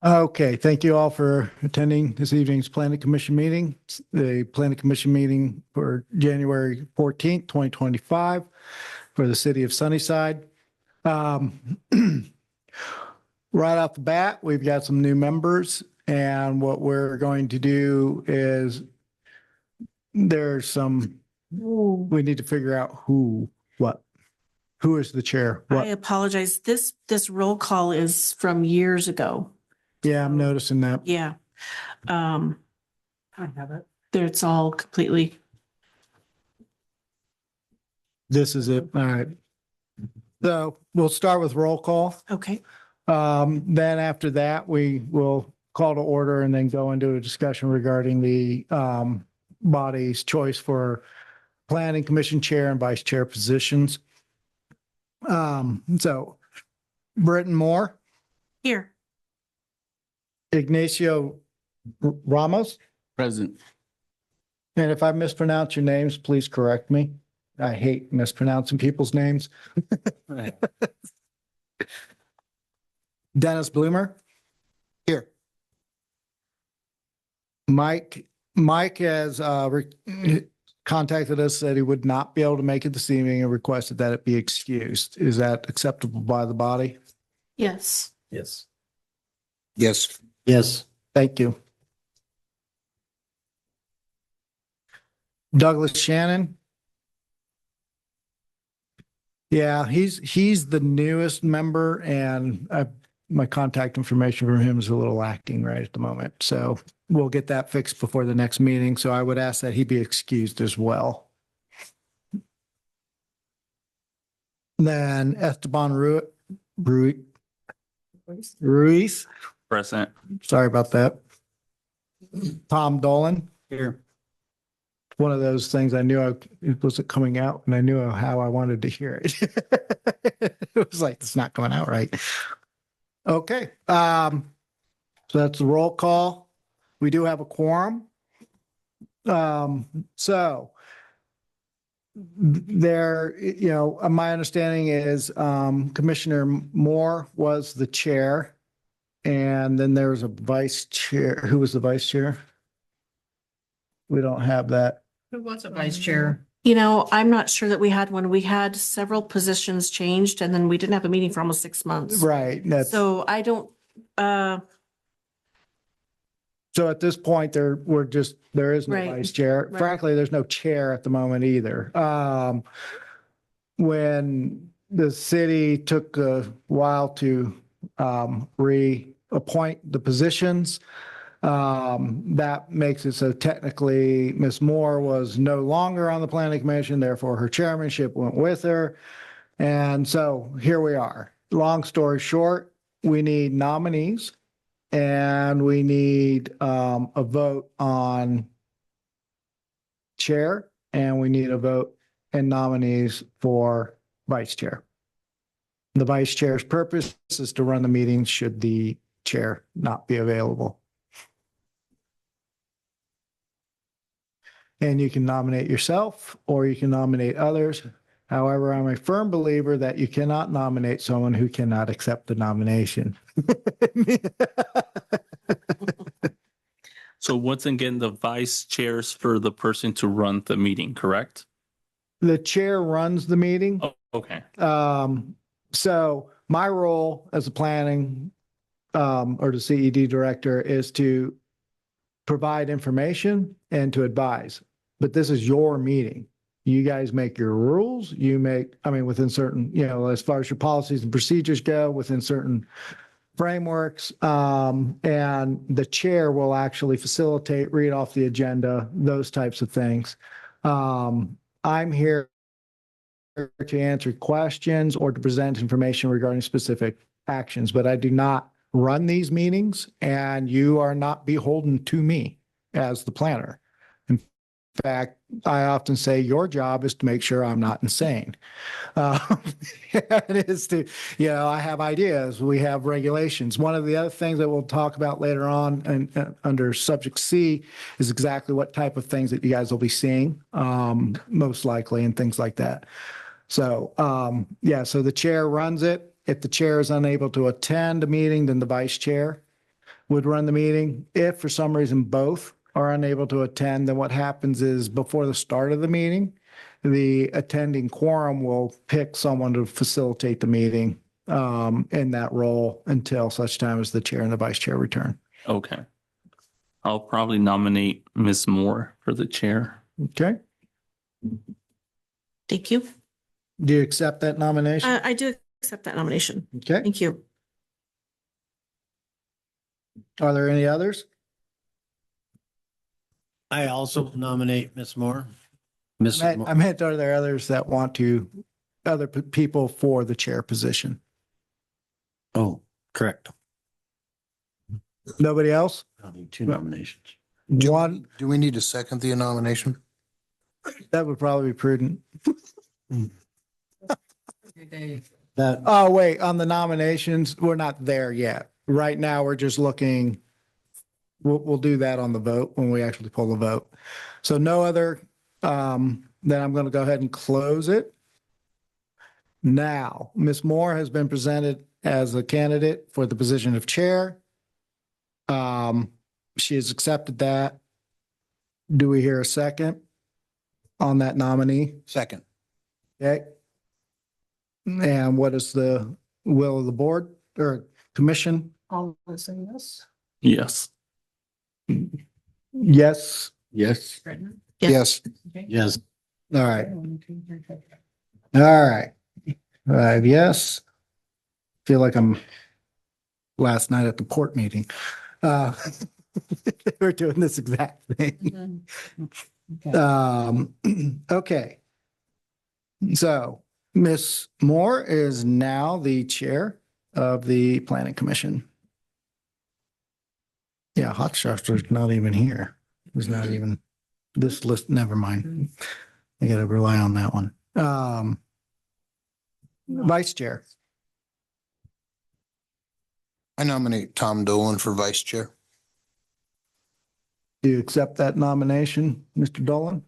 Okay, thank you all for attending this evening's Planning Commission meeting. It's the Planning Commission meeting for January 14th, 2025 for the city of Sunnyside. Right off the bat, we've got some new members, and what we're going to do is we need to figure out who is the chair. I apologize. This roll call is from years ago. Yeah, I'm noticing that. Yeah. I have it. It's all completely, This is it. All right. So we'll start with roll call. okay. Then after that, we will call to order and then go into a discussion regarding the body's choice for planning commission chair and vice chair positions. So Britton Moore, Here. Ignacio Ramos, Present. and if I mispronounce your names, please correct me. I hate mispronouncing people's names. Dennis Bloomer. Here. Mike has contacted us, said he would not be able to make it this evening and requested that it be excused. Is that acceptable by the body? Yes. Yes. Yes. Yes. Thank you. Douglas Shannon. Yeah, he's the newest member, and my contact information from him is a little lacking right at the moment. So we'll get that fixed before the next meeting. So I would ask that he be excused as well. Then Esteban Ruiz. Present. Sorry about that. Tom Dolan. Here. One of those things I knew it wasn't coming out, and I knew how I wanted to hear it. It was like, it's not coming out right. Okay. So that's the roll call. We do have a quorum. So there, my understanding is Commissioner Moore was the chair, and then there was a vice chair. Who was the vice chair? We don't have that. Who was a vice chair? I'm not sure that we had one. We had several positions changed and then we didn't have a meeting for almost 6 months. Right. So I don't, So at this point, there is no Right, vice chair. right. Frankly, there's no chair at the moment either. When the city took a while to reappoint the positions, that makes it so technically Ms. Moore was no longer on the planning commission, therefore her chairmanship went with her. And so here we are. Long story short, we need nominees. And we need a vote on chair, and we need a vote and nominees for vice chair. The vice chair's purpose is to run the meeting should the chair not be available. And you can nominate yourself or you can nominate others. However, I'm a firm believer that you cannot nominate someone who cannot accept the nomination. So once again, the vice chairs for the person to run the meeting, correct? The chair runs the meeting. Oh, okay. So my role as a planning or the CED director is to provide information and to advise. But this is your meeting. You guys make your rules. Within certain, as far as your policies and procedures go, within certain frameworks. And the chair will actually facilitate, read off the agenda, those types of things. I'm here to answer questions or to present information regarding specific actions, but I do not run these meetings, and you are not beholden to me as the planner. In fact, I often say your job is to make sure I'm not insane. It is to, I have ideas. We have regulations. One of the other things that we'll talk about later on and under subject C is exactly what type of things that you guys will be seeing, most likely, and things like that. So, yeah, so the chair runs it. If the chair is unable to attend a meeting, then the vice chair would run the meeting. If for some reason both are unable to attend, then what happens is before the start of the meeting, the attending quorum will pick someone to facilitate the meeting in that role until such time as the chair and the vice chair return. Okay. I'll probably nominate Ms. Moore for the chair. Okay? Thank you. Do you accept that nomination? I do accept that nomination. Okay. Thank you. Are there any others? I also nominate Miss Moore. I Miss, meant, are there others that want to, other people for the chair position? oh, correct. Nobody else? I'll need two nominations. One, Do we need to second the nomination? that would probably be prudent. That, Oh, wait, on the nominations, we're not there yet. Right now, we're just looking, we'll do that on the vote when we actually pull the vote. So no other, then I'm going to go ahead and close it. Now, Ms. Moore has been presented as a candidate for the position of chair. She has accepted that. Do we hear a second on that nominee? Second. Okay. And what is the will of the board or commission? All of say yes. Yes. Yes. yes, Brendan? Yes. Okay. yes, All right. 1, 2, 3, 4. All right. Yes. Feel like I'm last night at the port meeting. We're doing this exact thing. Okay. Okay. So Ms. Moore is now the chair of the planning commission. Yeah, Hotshotter's not even here. He's not even this list. Never mind. I gotta rely on that one. Vice chair. I nominate Tom Dolan for vice chair. Do you accept that nomination, Mr. Dolan?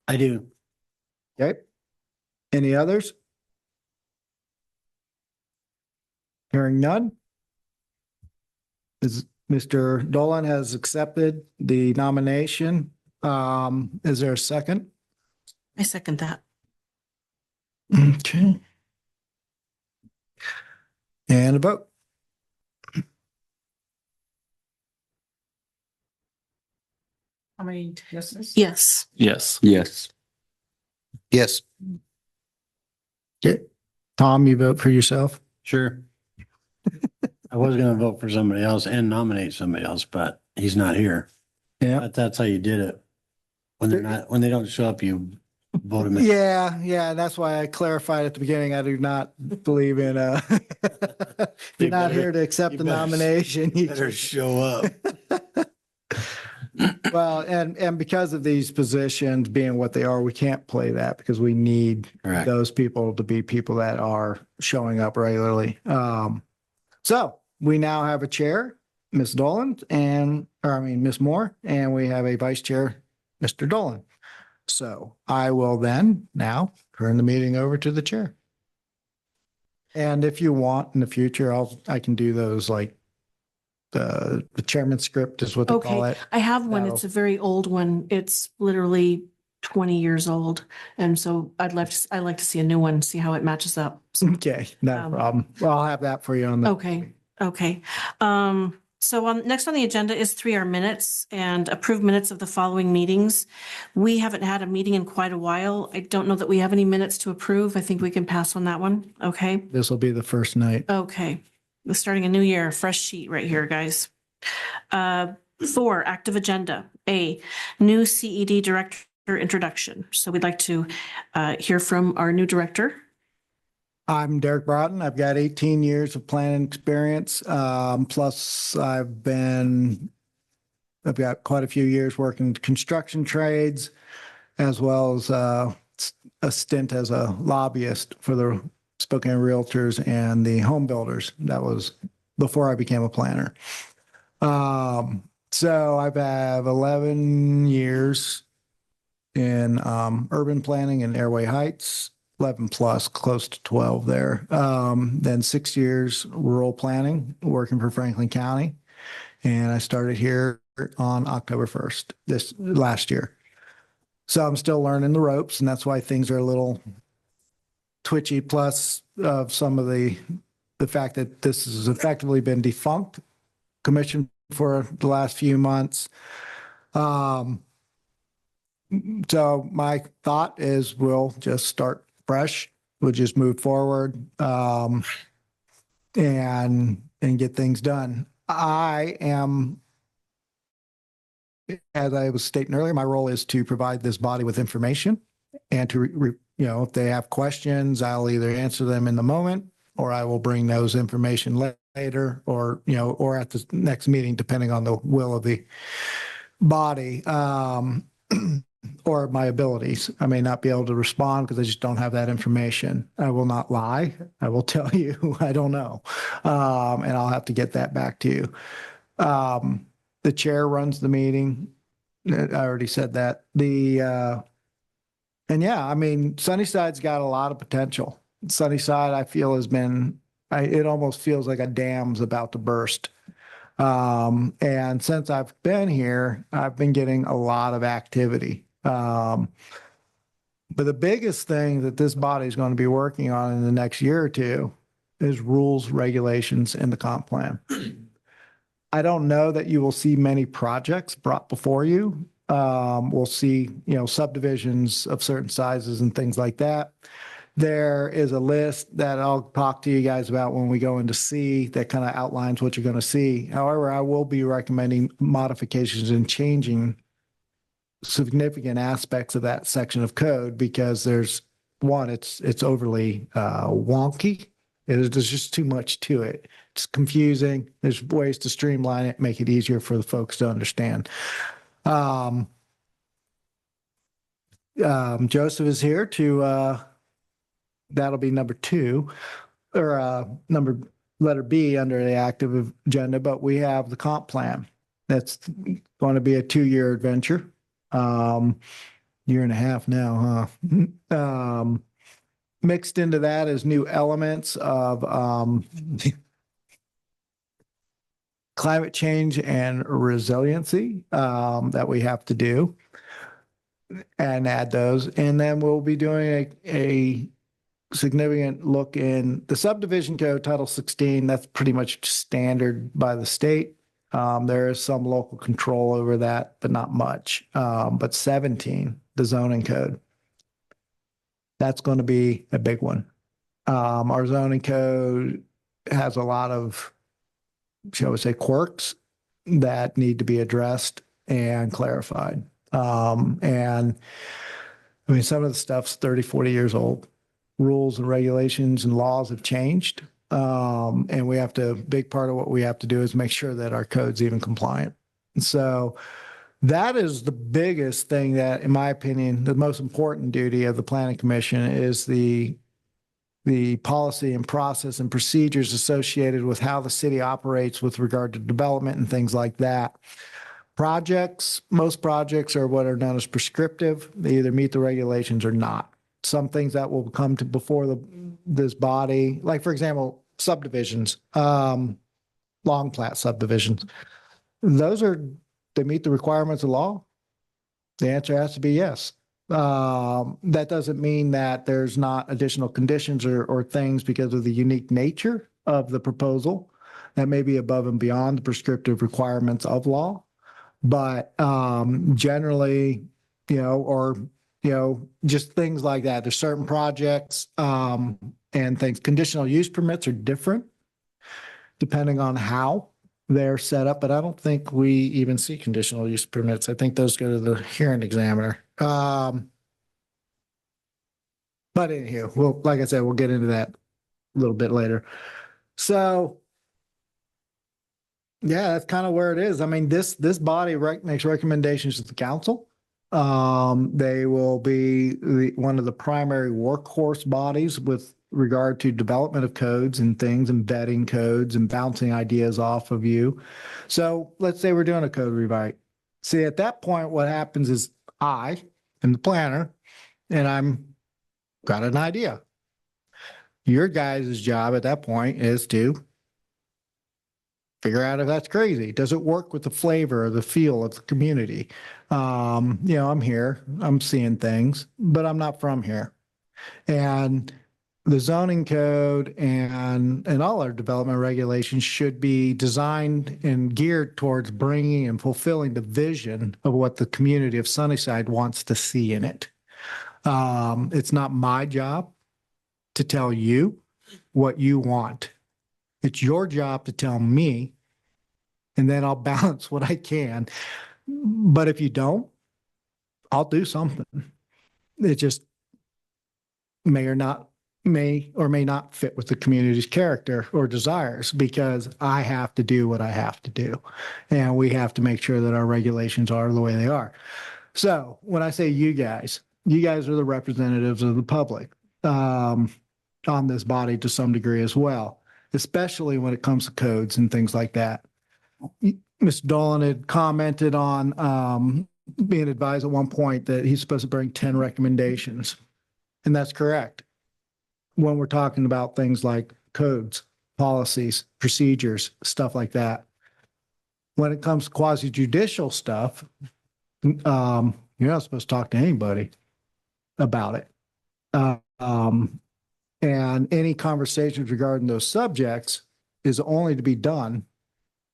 I do. Okay. Any others? Hearing none. Mr. Dolan has accepted the nomination. Is there a second? I second that. Okay. And a vote. How many yeses? Yes. Yes. Yes. Yes. Okay. Tom, you vote for yourself? Sure. I was gonna vote for somebody else and nominate somebody else, but he's not here. Yeah. But that's how you did it. When they're not, when they don't show up, you vote them in. Yeah. That's why I clarified at the beginning. I do not believe in, you're not here to accept you the better- nomination. You Better show up. Well, and because of these positions being what they are, we can't play that because we need Correct. those people to be people that are showing up regularly. So we now have a chair, Ms. Dolan, Ms. Moore, and we have a vice chair, Mr. Dolan. So I will then now turn the meeting over to the chair. And if you want in the future, I can do those like the chairman script is what they call Okay. it. I have one. It's a very old one. It's literally 20 years old. And so I'd like to see a new one, see how it matches up. So, Okay, no Um, problem. Well, I'll have that for you on the. okay. Okay. So next on the agenda is 3 minutes and approved minutes of the following meetings. We haven't had a meeting in quite a while. I don't know that we have any minutes to approve. I think we can pass on that one. Okay. This will be the first night. Okay. We're starting a new year, fresh sheet right here, guys. 4, active agenda. A, new CED director introduction. So we'd like to hear from our new director. I'm Derek Broughton. I've got 18 years of planning experience. Plus I've got quite a few years working construction trades as well as a stint as a lobbyist for the Spokane Realtors and the home builders. That was before I became a planner. So I've had 11 years in urban planning and airway heights, 11 plus, close to 12 there. Then 6 years rural planning, working for Franklin County. And I started here on October 1st, this last year. So I'm still learning the ropes, and that's why things are a little twitchy, plus of some of the fact that this has effectively been defunct commission for the last few months. So my thought is we'll just start fresh. We'll just move forward and get things done. I am, as I was stating earlier, my role is to provide this body with information and to, if they have questions, I'll either answer them in the moment or I will bring those information later or, or at the next meeting, depending on the will of the body. Or my abilities. I may not be able to respond because I just don't have that information. I will not lie. I will tell you I don't know. And I'll have to get that back to you. The chair runs the meeting. I already said that. And yeah, I mean, Sunnyside's got a lot of potential. Sunnyside, I feel, has been, it almost feels like a dam's about to burst. And since I've been here, I've been getting a lot of activity. But the biggest thing that this body is going to be working on in the next year or two is rules, regulations, and the comp plan. I don't know that you will see many projects brought before you. We'll see, subdivisions of certain sizes and things like that. There is a list that I'll talk to you guys about when we go into C that kind of outlines what you're going to see. However, I will be recommending modifications and changing significant aspects of that section of code because there's one, it's overly wonky. There's just too much to it. It's confusing. There's ways to streamline it, make it easier for the folks to understand. Joseph is here to that'll be number 2 or letter B under the active agenda, but we have the comp plan. That's going to be a 2-year adventure. Year and a half now, huh? Mixed into that is new elements of climate change and resiliency that we have to do and add those. And then we'll be doing a significant look in the subdivision code, Title 16. That's pretty much standard by the state. There is some local control over that, but not much. But 17, the zoning code, that's going to be a big one. Our zoning code has a lot of, shall we say, quirks that need to be addressed and clarified. And I mean, some of the stuff's 30, 40 years old. Rules and regulations and laws have changed. And we have to, big part of what we have to do is make sure that our code's even compliant. And so that is the biggest thing that, in my opinion, the most important duty of the Planning Commission is the policy and process and procedures associated with how the city operates with regard to development and things like that. Most projects are what are known as prescriptive. They either meet the regulations or not. Some things that will come to before this body, like for example, subdivisions, long plat subdivisions. They meet the requirements of law? The answer has to be yes. That doesn't mean that there's not additional conditions or things because of the unique nature of the proposal that may be above and beyond the prescriptive requirements of law. But generally, just things like that. There's certain projects and things. Conditional use permits are different depending on how they're set up, but I don't think we even see conditional use permits. I think those go to the hearing examiner. But anywho, like I said, we'll get into that a little bit later. So yeah, that's kind of where it is. I mean, this body makes recommendations to the council. They will be one of the primary workhorse bodies with regard to development of codes and things and vetting codes and bouncing ideas off of you. So let's say we're doing a code rewrite. See, at that point, what happens is I am the planner and I'm got an idea. Your guys' job at that point is to figure out if that's crazy. Does it work with the flavor or the feel of the community? I'm here, I'm seeing things, but I'm not from here. And the zoning code and all our development regulations should be designed and geared towards bringing and fulfilling the vision of what the community of Sunnyside wants to see in it. It's not my job to tell you what you want. It's your job to tell me, and then I'll balance what I can. But if you don't, I'll do something. It just may or may not fit with the community's character or desires, because I have to do what I have to do. And we have to make sure that our regulations are the way they are. So when I say you guys are the representatives of the public on this body to some degree as well, especially when it comes to codes and things like that. Mr. Dolan had commented on being advised at one point that he's supposed to bring 10 recommendations. And that's correct. When we're talking about things like codes, policies, procedures, stuff like that. When it comes to quasi judicial stuff, you're not supposed to talk to anybody about it. And any conversations regarding those subjects is only to be done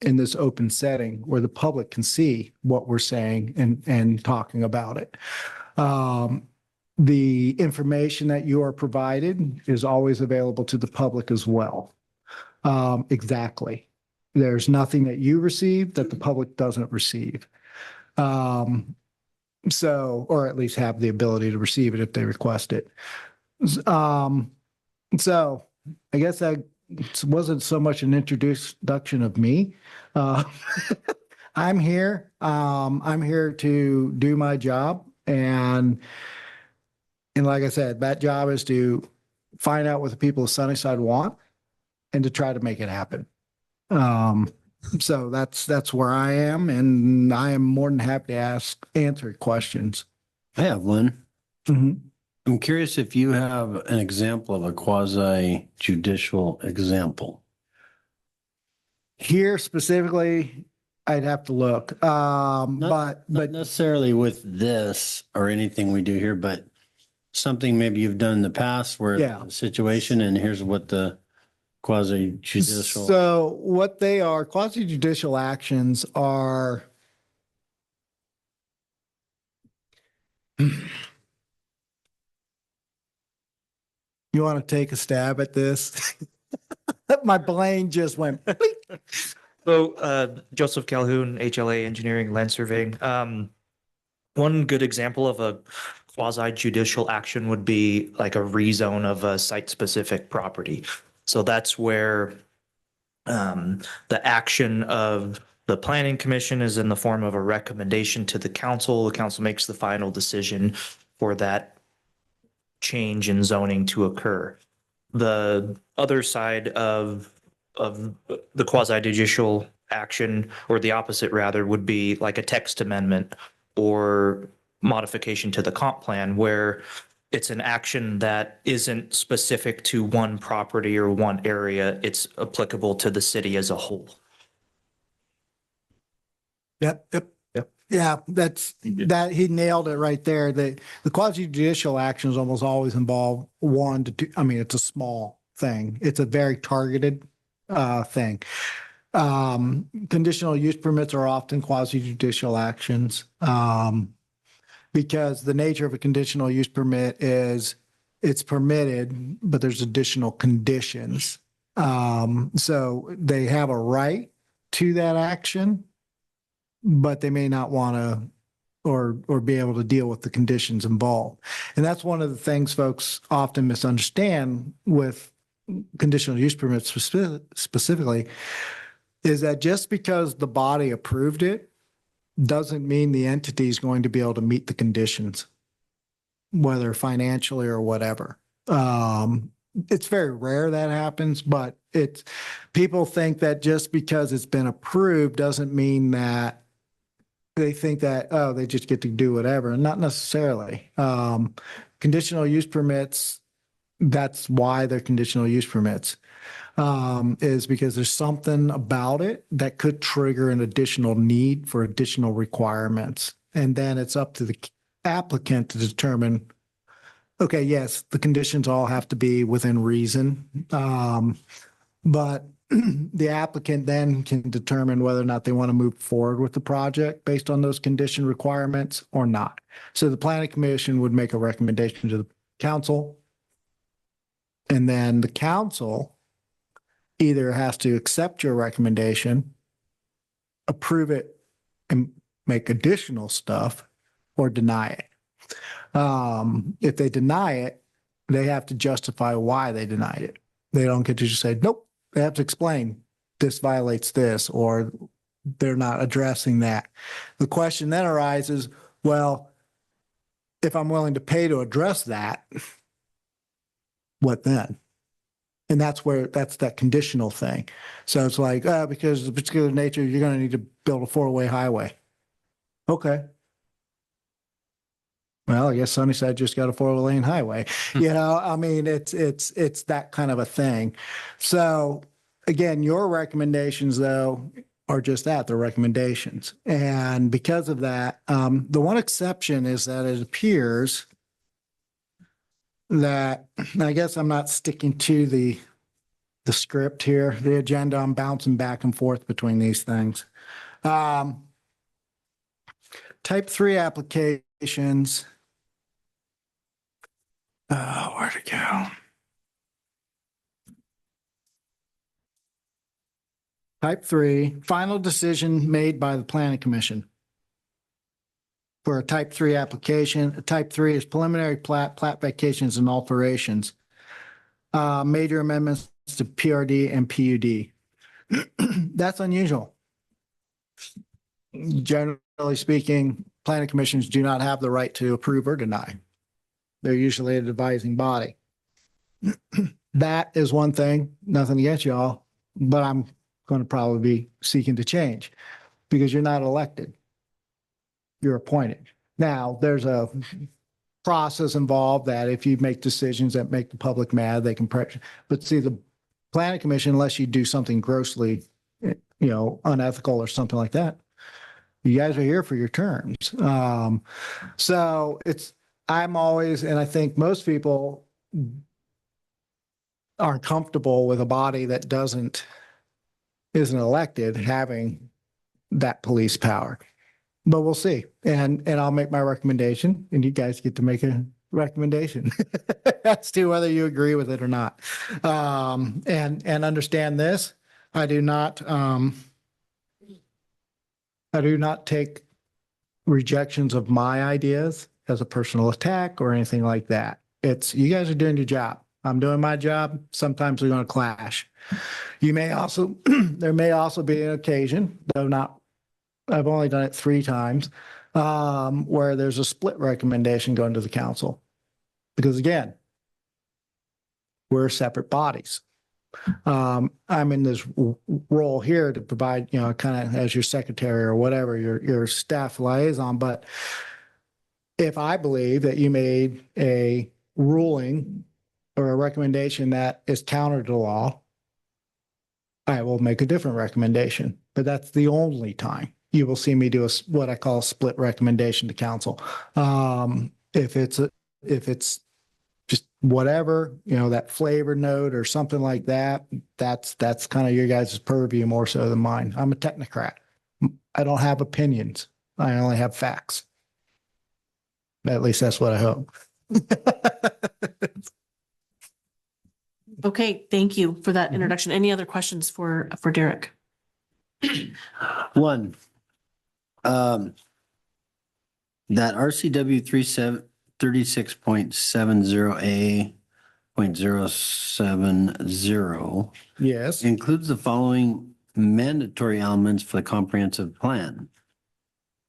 in this open setting where the public can see what we're saying and talking about it. The information that you are provided is always available to the public as well. Exactly. There's nothing that you receive that the public doesn't receive. Or at least have the ability to receive it if they request it. So I guess that wasn't so much an introduction of me. I'm here. I'm here to do my job. And like I said, that job is to find out what the people of Sunnyside want and to try to make it happen. So that's where I am, and I am more than happy to answer questions. I have one. Mhm. I'm curious if you have an example of a quasi judicial example. Here specifically, I'd have to look. Not necessarily with this or anything we do here, but something maybe you've done in the past where Yeah. a situation, and here's what the quasi judicial. So what they are, quasi judicial actions are. You want to take a stab at this? My brain just went. Bleep. So, Joseph Calhoun, HLA Engineering Land Surveying. One good example of a quasi judicial action would be like a rezone of a site specific property. So that's where the action of the planning commission is in the form of a recommendation to the council. The council makes the final decision for that change in zoning to occur. The other side of the quasi judicial action, or the opposite rather, would be like a text amendment or modification to the comp plan, where it's an action that isn't specific to one property or one area. It's applicable to the city as a whole. Yep. Yeah, that he nailed it right there. The quasi judicial actions almost always involve 1 to 2. I mean, it's a small thing. It's a very targeted thing. Conditional use permits are often quasi judicial actions because the nature of a conditional use permit is it's permitted, but there's additional conditions. So they have a right to that action, but they may not want to or be able to deal with the conditions involved. And that's one of the things folks often misunderstand with conditional use permits specifically, is that just because the body approved it doesn't mean the entity is going to be able to meet the conditions, whether financially or whatever. It's very rare that happens, but people think that just because it's been approved doesn't mean that they think that, oh, they just get to do whatever, and not necessarily. Conditional use permits, that's why they're conditional use permits. Is because there's something about it that could trigger an additional need for additional requirements. And then it's up to the applicant to determine, okay, yes, the conditions all have to be within reason. But the applicant then can determine whether or not they want to move forward with the project based on those condition requirements or not. So the planning commission would make a recommendation to the council. And then the council either has to accept your recommendation, approve it, and make additional stuff, or deny it. If they deny it, they have to justify why they denied it. They don't get to just say, nope. They have to explain this violates this, or they're not addressing that. The question then arises, well, if I'm willing to pay to address that, what then? And that's that conditional thing. So it's like, because of the particular nature, you're going to need to build a 4-way highway. Okay. Well, I guess Sunnyside just got a 4-lane highway. I mean, it's that kind of a thing. So again, your recommendations though are just that, they're recommendations. And because of that, the one exception is that it appears that, I guess I'm not sticking to the script here, the agenda. I'm bouncing back and forth between these things. Type 3 applications. Where'd it go? Type 3, final decision made by the planning commission. For a type 3 application, a type 3 is preliminary plat vacations and alterations. Major amendments to PRD and PUD. That's unusual. Generally speaking, planning commissions do not have the right to approve or deny. They're usually an advising body. That is one thing, nothing against y'all, but I'm going to probably be seeking to change because you're not elected. You're appointed. Now, there's a process involved that if you make decisions that make the public mad, they can pressure. But see, the planning commission, unless you do something grossly, unethical or something like that, you guys are here for your terms. So I'm always, and I think most people aren't comfortable with a body that isn't elected having that police power. But we'll see. And I'll make my recommendation and you guys get to make a recommendation as to whether you agree with it or not. And understand this, I do not take rejections of my ideas as a personal attack or anything like that. It's, you guys are doing your job. I'm doing my job. Sometimes we're going to clash. There may also be an occasion, though not, I've only done it 3 times, where there's a split recommendation going to the council. Because again, we're separate bodies. I'm in this role here to provide, kind of as your secretary or whatever, your staff liaison. But if I believe that you made a ruling or a recommendation that is counter to law, I will make a different recommendation. But that's the only time you will see me do what I call a split recommendation to council. If it's just whatever, that flavor note or something like that, that's kind of your guys' purview more so than mine. I'm a technocrat. I don't have opinions. I only have facts. At least that's what I hope. Okay, thank you for that introduction. Any other questions for Derek? One, that RCW 36.70A.070 Yes. includes the following mandatory elements for the comprehensive plan.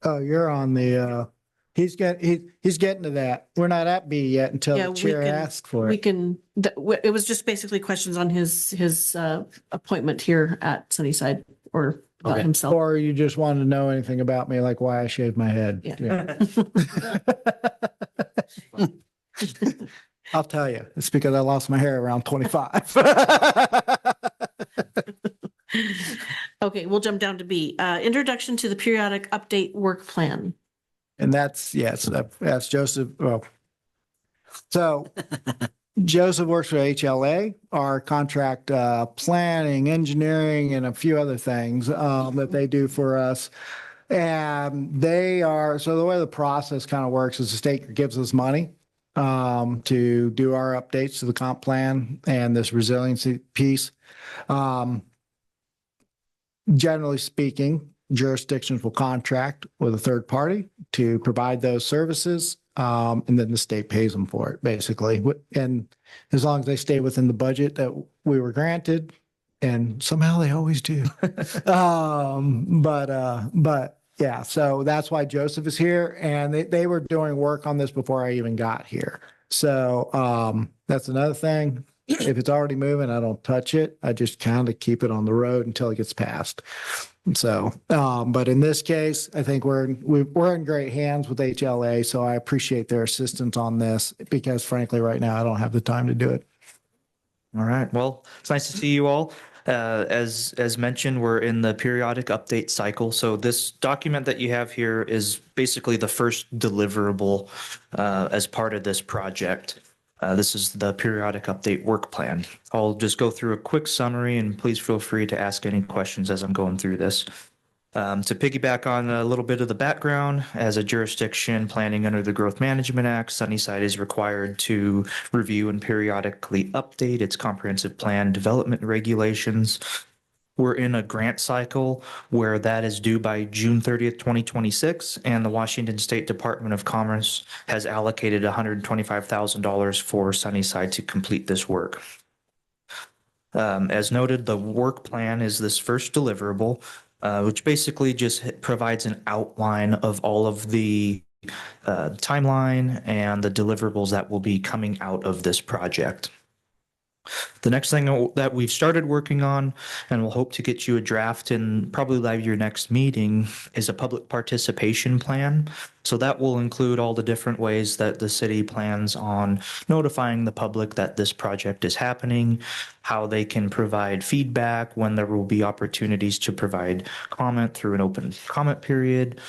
Oh, you're on the, he's getting to that. We're not at B yet until Yeah, the we chair can- asks for We it. can, it was just basically questions on his appointment here at Sunnyside. or about Okay. himself. Or you just want to know anything about me, like why I shaved my head. Yeah. I'll tell you, it's because I lost my hair around 25. Okay, we'll jump down to B. Introduction to the periodic update work plan. And that's, yes, that's Joseph. Well, so Joseph works for HLA, our contract planning, engineering, and a few other things that they do for us. And they are, so the way the process kind of works is the state gives us money to do our updates to the comp plan and this resiliency piece. Generally speaking, jurisdictions will contract with a third party to provide those services. And then the state pays them for it, basically. And as long as they stay within the budget that we were granted, and somehow they always do. But yeah, so that's why Joseph is here. And they were doing work on this before I even got here. So that's another thing. If it's already moving, I don't touch it. I just kind of keep it on the road until it gets passed. So, but in this case, I think we're in great hands with HLA. So I appreciate their assistance on this because frankly, right now, I don't have the time to do it. All right. Well, it's nice to see you all. As mentioned, we're in the periodic update cycle. So this document that you have here is basically the first deliverable as part of this project. This is the periodic update work plan. I'll just go through a quick summary and please feel free to ask any questions as I'm going through this. To piggyback on a little bit of the background, as a jurisdiction planning under the Growth Management Act, Sunnyside is required to review and periodically update its comprehensive plan development regulations. We're in a grant cycle where that is due by June 30th, 2026, and the Washington State Department of Commerce has allocated $125,000 for Sunnyside to complete this work. As noted, the work plan is this first deliverable, which basically just provides an outline of all of the timeline and the deliverables that will be coming out of this project. The next thing that we've started working on, and we'll hope to get you a draft in probably by your next meeting, is a public participation plan. So that will include all the different ways that the city plans on notifying the public that this project is happening, how they can provide feedback, when there will be opportunities to provide comment through an open comment period,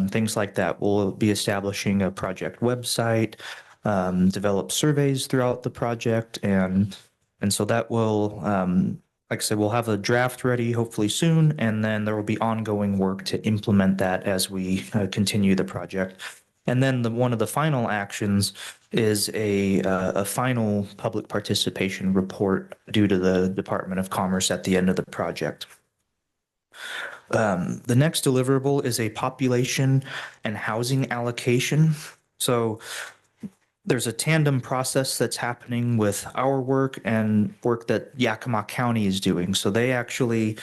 things like that. We'll be establishing a project website, develop surveys throughout the project, and so that will, like I said, we'll have a draft ready hopefully soon, and then there will be ongoing work to implement that as we continue the project. And then one of the final actions is a final public participation report due to the Department of Commerce at the end of the project. The next deliverable is a population and housing allocation. So there's a tandem process that's happening with our work and work that Yakima County is doing. So they actually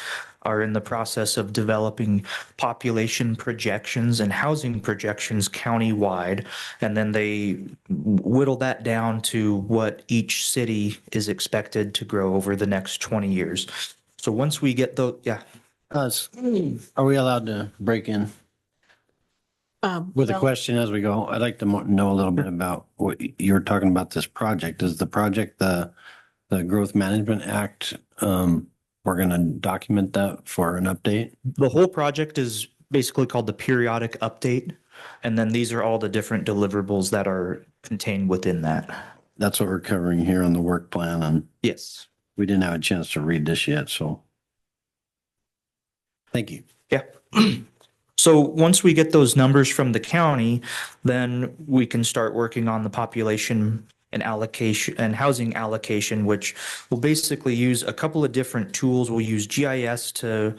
are in the process of developing population projections and housing projections countywide. And then they whittle that down to what each city is expected to grow over the next 20 years. So once we get those, yeah. Are we allowed to break in with a Well, question as we go? I'd like to know a little bit about what you're talking about this project. Is the project the Growth Management Act? We're going to document that for an update. The whole project is basically called the periodic update. And then these are all the different deliverables that are contained within that. That's what we're covering here on the work plan. And Yes. we didn't have a chance to read this yet. So thank you. Yeah. So once we get those numbers from the county, then we can start working on the population and allocation and housing allocation, which will basically use a couple of different tools. We'll use GIS to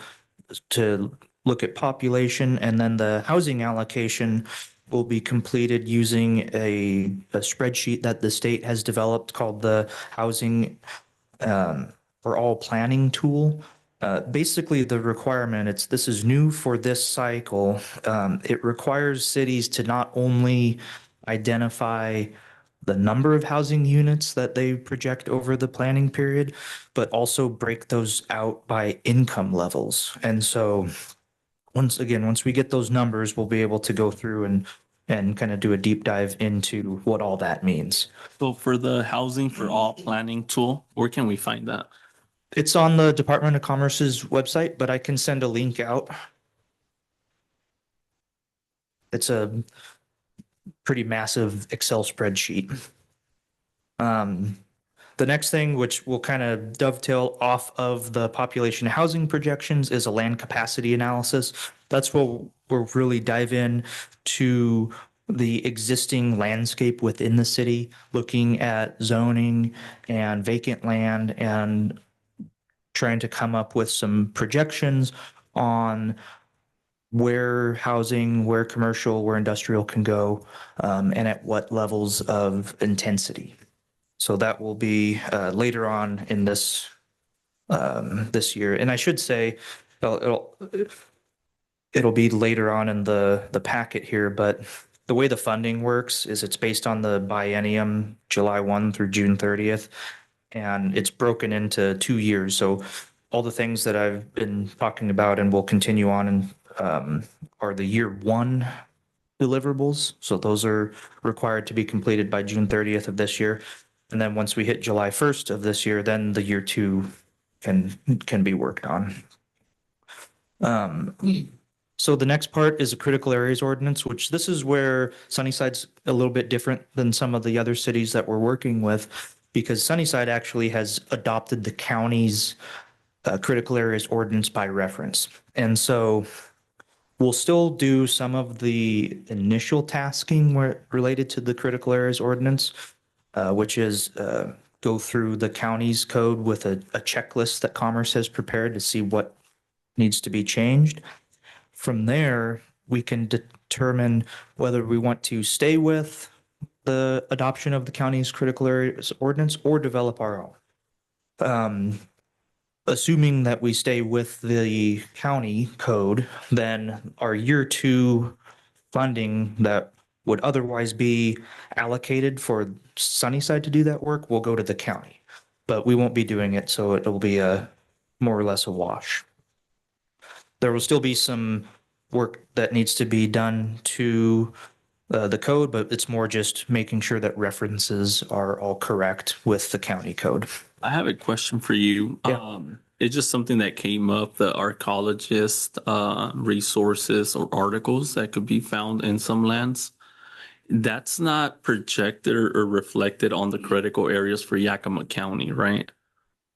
look at population, and then the housing allocation will be completed using a spreadsheet that the state has developed called the Housing for All Planning tool. Basically, the requirement, this is new for this cycle. It requires cities to not only identify the number of housing units that they project over the planning period, but also break those out by income levels. And so once we get those numbers, we'll be able to go through and kind of do a deep dive into what all that means. So for the housing for all planning tool, where can we find that? It's on the Department of Commerce's website, but I can send a link out. It's a pretty massive Excel spreadsheet. The next thing, which will kind of dovetail off of the population housing projections, is a land capacity analysis. That's where we'll really dive in to the existing landscape within the city, looking at zoning and vacant land and trying to come up with some projections on where housing, where commercial, where industrial can go, and at what levels of intensity. So that will be later on in this this year. And I should say it'll be later on in the packet here, but the way the funding works is it's based on the biennium July 1 through June 30th, and it's broken into 2 years. So all the things that I've been talking about and will continue on and are the year 1 deliverables. So those are required to be completed by June 30th of this year. And then once we hit July 1st of this year, then the year 2 can be worked on. So the next part is a critical areas ordinance, which this is where Sunnyside's a little bit different than some of the other cities that we're working with, because Sunnyside actually has adopted the county's critical areas ordinance by reference. And so we'll still do some of the initial tasking related to the critical areas ordinance, which is go through the county's code with a checklist that Commerce has prepared to see what needs to be changed. From there, we can determine whether we want to stay with the adoption of the county's critical areas ordinance or develop our own. Assuming that we stay with the county code, then our year 2 funding that would otherwise be allocated for Sunnyside to do that work will go to the county, but we won't be doing it, so it'll be a more or less a wash. There will still be some work that needs to be done to the code, but it's more just making sure that references are all correct with the county code. I have a question for you. Yeah. It's just something that came up, the archaeologist resources or articles that could be found in some lands. That's not projected or reflected on the critical areas for Yakima County, right?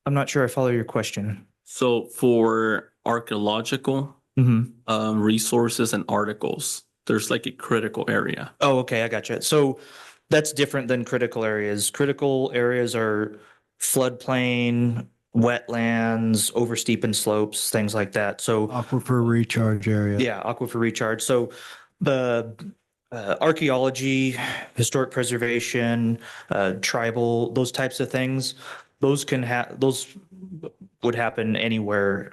I'm not sure I follow your question. So for archaeological resources and articles, there's like a critical area. Oh, okay, I gotcha. So that's different than critical areas. Critical areas are floodplain, wetlands, oversteepened slopes, things like that. So Aquifer recharge area. yeah, aquifer recharge. So the archaeology, historic preservation, tribal, those types of things, those would happen anywhere,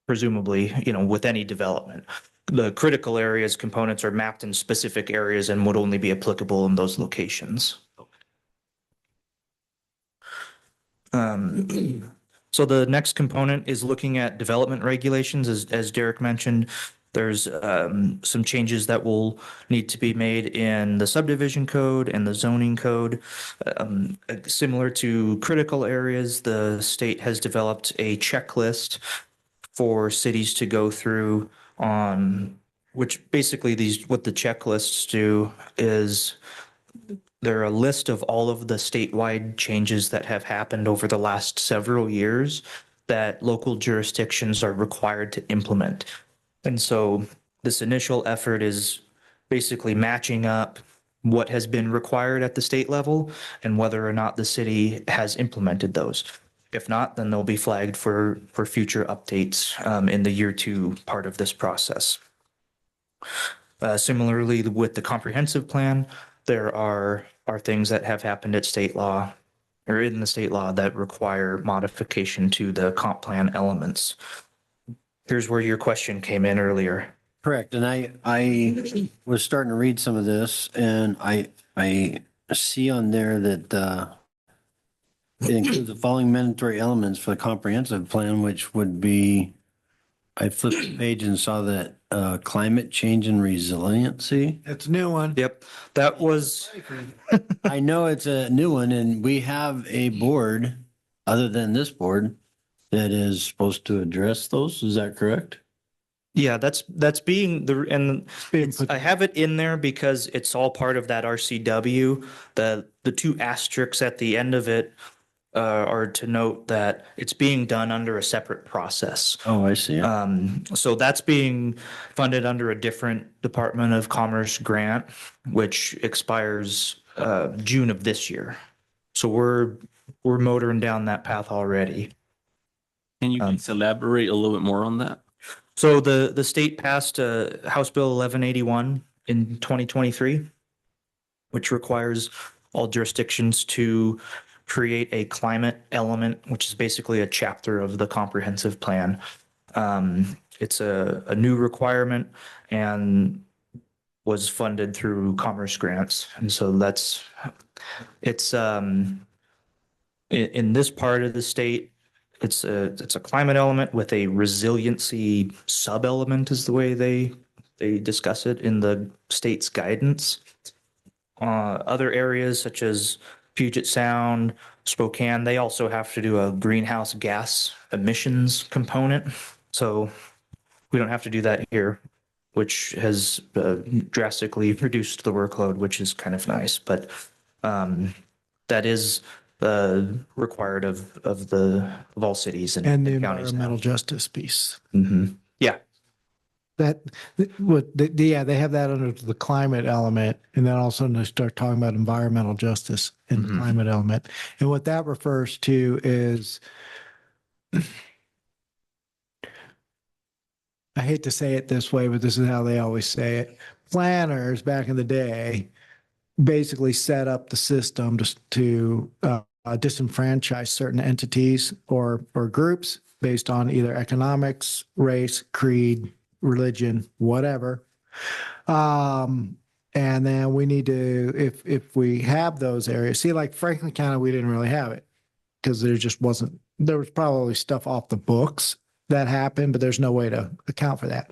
presumably, with any development. The critical areas components are mapped in specific areas and would only be applicable in those locations. So the next component is looking at development regulations. As Derek mentioned, there's some changes that will need to be made in the subdivision code and the zoning code. Similar to critical areas, the state has developed a checklist for cities to go through on which basically what the checklists do is they're a list of all of the statewide changes that have happened over the last several years that local jurisdictions are required to implement. And so this initial effort is basically matching up what has been required at the state level and whether or not the city has implemented those. If not, then they'll be flagged for future updates in the year 2 part of this process. Similarly, with the comprehensive plan, there are things that have happened at state law or in the state law that require modification to the comp plan elements. Here's where your question came in earlier. Correct. And I was starting to read some of this and I see on there that it includes the following mandatory elements for the comprehensive plan, which would be, I flipped the page and saw that climate change and resiliency. It's a new one. Yep, that was, I know it's a new one, and we have a board, other than this board, that is supposed to address those. Is that correct? yeah, that's being being put- I have it in there because it's all part of that RCW. The two asterisks at the end of it are to note that it's being done under a separate process. Oh, I see. So that's being funded under a different Department of Commerce grant, which expires June of this year. So we're motoring down that path already. Can you please elaborate a little bit more on that? So the state passed House Bill 1181 in 2023, which requires all jurisdictions to create a climate element, which is basically a chapter of the comprehensive plan. It's a new requirement and was funded through commerce grants. And so it's in this part of the state, it's a climate element with a resiliency sub-element is the way they discuss it in the state's guidance. Other areas such as Puget Sound, Spokane, they also have to do a greenhouse gas emissions component. So we don't have to do that here, which has drastically reduced the workload, which is kind of nice. But that is required of all cities and And the counties now. environmental justice piece. Yeah, That, yeah, they have that under the climate element, and then all of a sudden they start talking about environmental justice in the climate element. And what that refers to is, I hate to say it this way, but this is how they always say it. Planners back in the day basically set up the system to disenfranchise certain entities or groups based on either economics, race, creed, religion, whatever. And then we need to, if we have those areas, see, like Franklin County, we didn't really have it because there was probably stuff off the books that happened, but there's no way to account for that.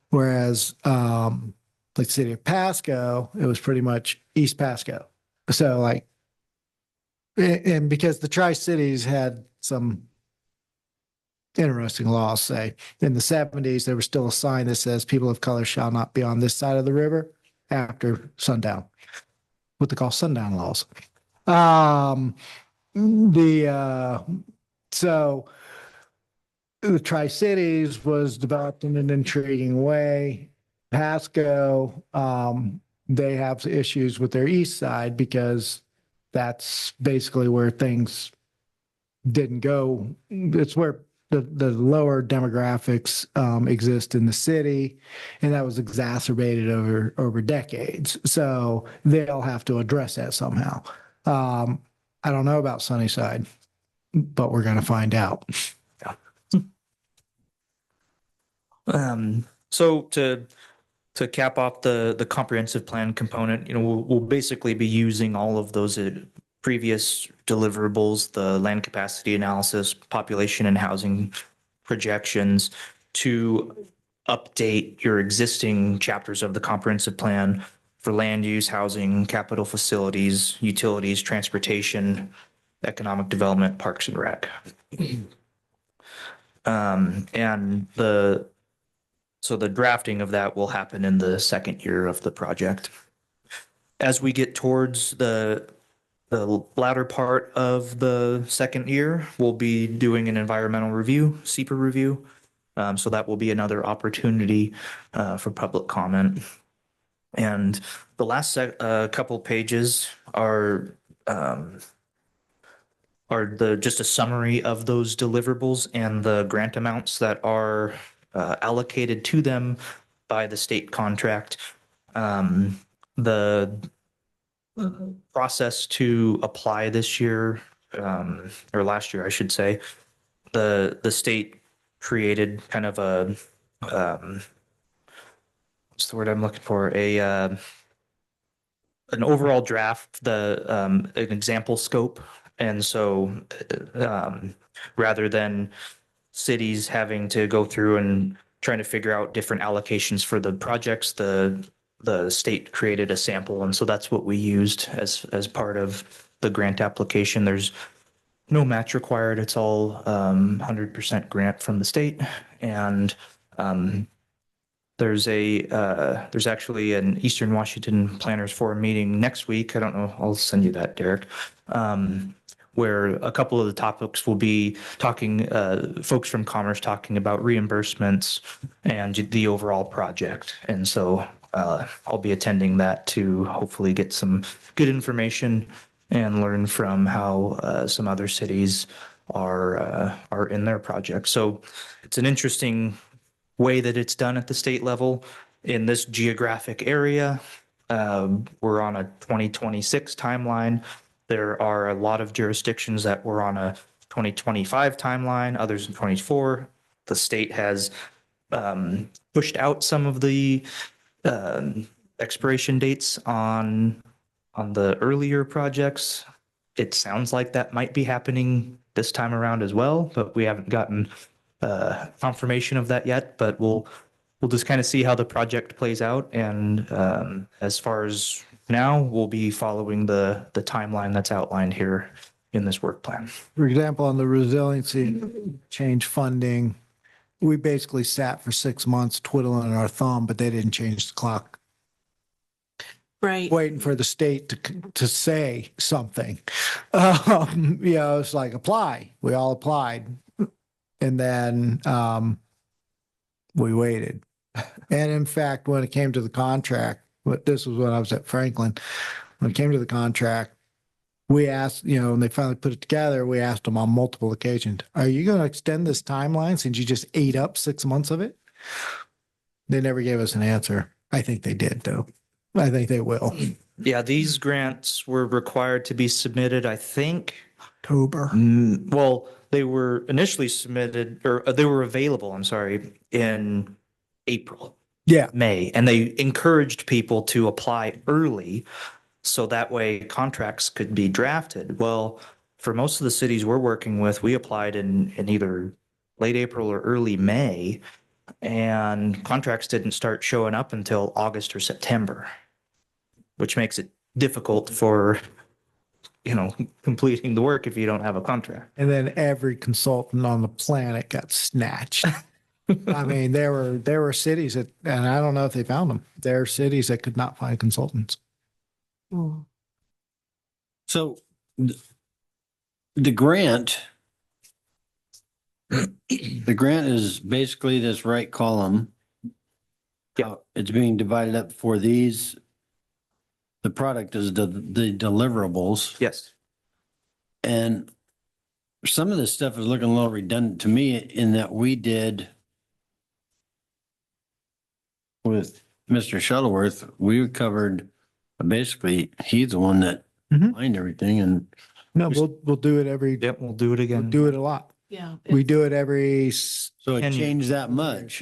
Whereas, like the city of Pasco, it was pretty much East Pasco. So like, and because the Tri-Cities had some interesting laws, say in the 70s, there was still a sign that says people of color shall not be on this side of the river after sundown, what they call sundown laws. So the Tri-Cities was developed in an intriguing way. Pasco, they have issues with their east side because that's basically where things didn't go. It's where the lower demographics exist in the city, and that was exacerbated over decades. So they'll have to address that somehow. I don't know about Sunnyside, but we're going to find out. So to cap off the comprehensive plan component, we'll basically be using all of those previous deliverables, the land capacity analysis, population and housing projections, to update your existing chapters of the comprehensive plan for land use, housing, capital facilities, utilities, transportation, economic development, parks and rec. So the drafting of that will happen in the second year of the project. As we get towards the latter part of the second year, we'll be doing an environmental review, SEPA review. So that will be another opportunity for public comment. And the last couple pages are just a summary of those deliverables and the grant amounts that are allocated to them by the state contract. The process to apply this year, or last year, I should say, the state created kind of a what's the word I'm looking for? an overall draft, an example scope. And so rather than cities having to go through and trying to figure out different allocations for the projects, the state created a sample. And so that's what we used as part of the grant application. There's no match required. It's all 100% grant from the state. And there's actually an Eastern Washington Planners Forum meeting next week. I don't know. I'll send you that, Derek. Where a couple of the topics will be talking, folks from Commerce talking about reimbursements and the overall project. And so I'll be attending that to hopefully get some good information and learn from how some other cities are in their projects. So it's an interesting way that it's done at the state level in this geographic area. We're on a 2026 timeline. There are a lot of jurisdictions that were on a 2025 timeline, others in 24. The state has pushed out some of the expiration dates on the earlier projects. It sounds like that might be happening this time around as well, but we haven't gotten confirmation of that yet. But we'll just kind of see how the project plays out. And as far as now, we'll be following the timeline that's outlined here in this work plan. For example, on the resiliency change funding, we basically sat for 6 months twiddling our thumb, but they didn't change the clock, Right. waiting for the state to say something. It's like apply. We all applied. And then we waited. And in fact, when it came to the contract, this was when I was at Franklin, when it came to the contract, we asked, when they finally put it together, we asked them on multiple occasions, are you going to extend this timeline since you just ate up 6 months of it? They never gave us an answer. I think they did, though. I think they will. Yeah, these grants were required to be submitted, I think. October. Well, they were initially submitted, or they were available, I'm sorry, in April, Yeah. May, and they encouraged people to apply early so that way contracts could be drafted. Well, for most of the cities we're working with, we applied in either late April or early May, and contracts didn't start showing up until August or September, which makes it difficult for completing the work if you don't have a contract. And then every consultant on the planet got snatched. I mean, there were cities that, and I don't know if they found them. There are cities that could not find consultants. Mm. So the grant is basically this right column. Yeah. It's being divided up for these. The product is the deliverables. Yes. And some of this stuff is looking a little redundant to me in that we did with Mr. Shuttleworth, we covered basically, he's the one that Mhm. lined everything and No, we'll do it every, Yep, we'll do it we'll again. do it a lot. Yeah. We do it every, so it Can you- changed that much.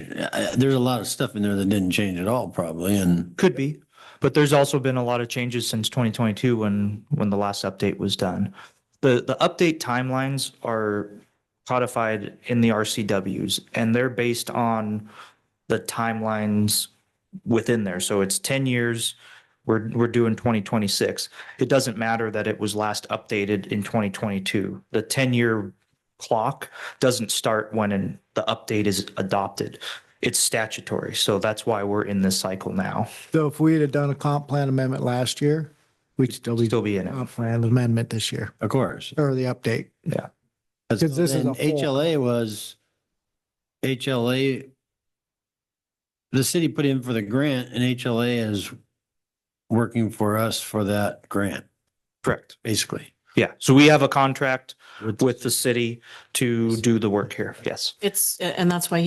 There's a lot of stuff in there that didn't change at all probably and Could be, but there's also been a lot of changes since 2022 when the last update was done. The update timelines are codified in the RCWs and they're based on the timelines within there. So it's 10 years. We're doing 2026. It doesn't matter that it was last updated in 2022. The 10-year clock doesn't start when the update is adopted. It's statutory. So that's why we're in this cycle now. so if we had done a comp plan amendment last year, we'd still be in it. comp plan amendment this year, of course. or the update. Yeah. Because this is And a full- HLA was the city put in for the grant and HLA is working for us for that grant, Correct. basically. Yeah. So we have a contract with the city to do the work here. Yes. And that's why